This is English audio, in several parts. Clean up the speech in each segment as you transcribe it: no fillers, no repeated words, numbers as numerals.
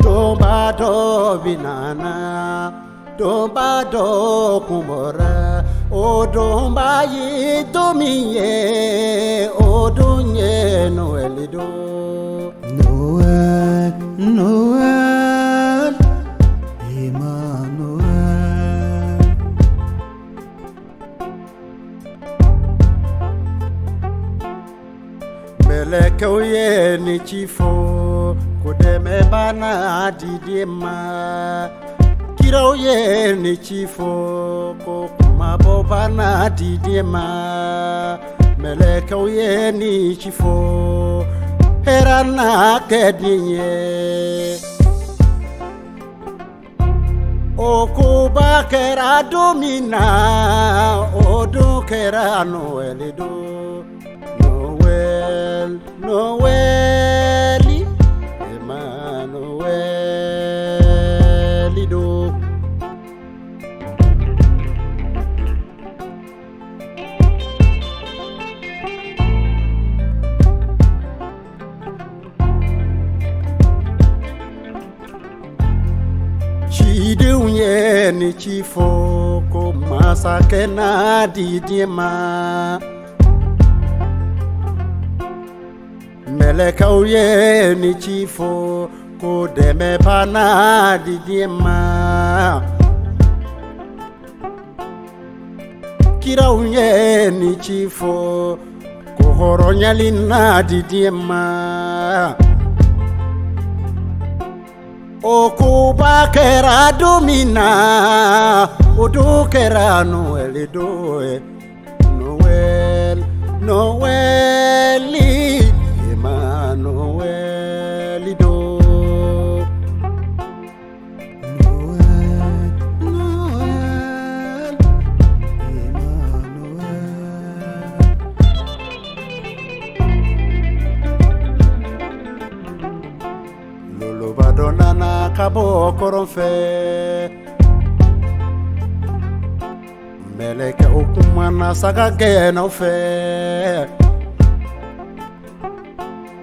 Domba do binana, domba do kumora, o domba yi domiye, o dunye noelido. Noel, Noel, Emmanuel. Melekauye ni chifo, kudeme bana didima. Kirauye ni chifo, kumabo bana didima. Melekauye ni chifo, herana kedinye. Okuba kera domina, odo kera noelido. Noel, Noeli, Emmanuelido. Chidiunye ni chifo ko masake na didima. Melekauye ni chifo ko deme pana didima. Kirauye ni chifo ko horonyali na didima. Okuba kera domina, odo kera noelidoe. Noel, Noeli, Emmanuelido. Noel, Noel, Emmanuel. Lolo badonana kabo koronfe. Meleke okumana sagage no fe.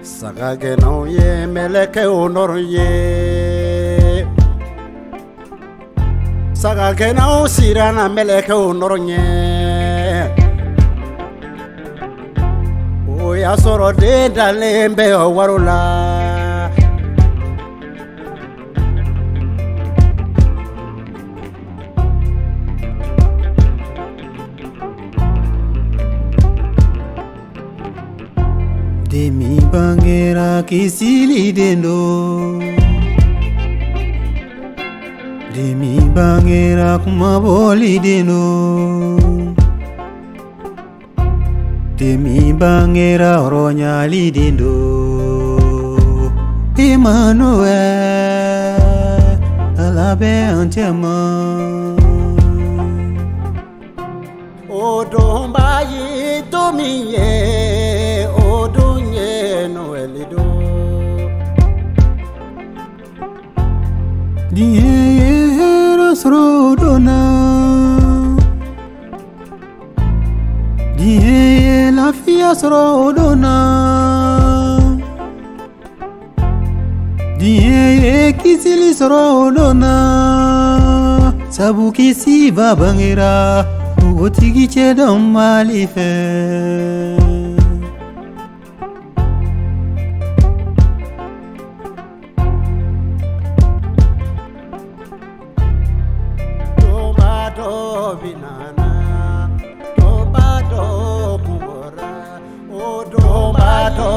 Sagage no ye meleke onor ye. Sagage no sirana meleke onor nye. Oya soro de dalembe o warula. Demi bangera kisili dendo, demi bangera kumaboli dendo, demi bangera oronyali dendo. Emmanuel, alabe entièrement. O domba yi domiye, o dunye noelido. Diye srodona, diye la fia srodona, diye kisili srodona, sabu kisi va bangira, otigi chedam malife. Binana, domba do kumora, o domba do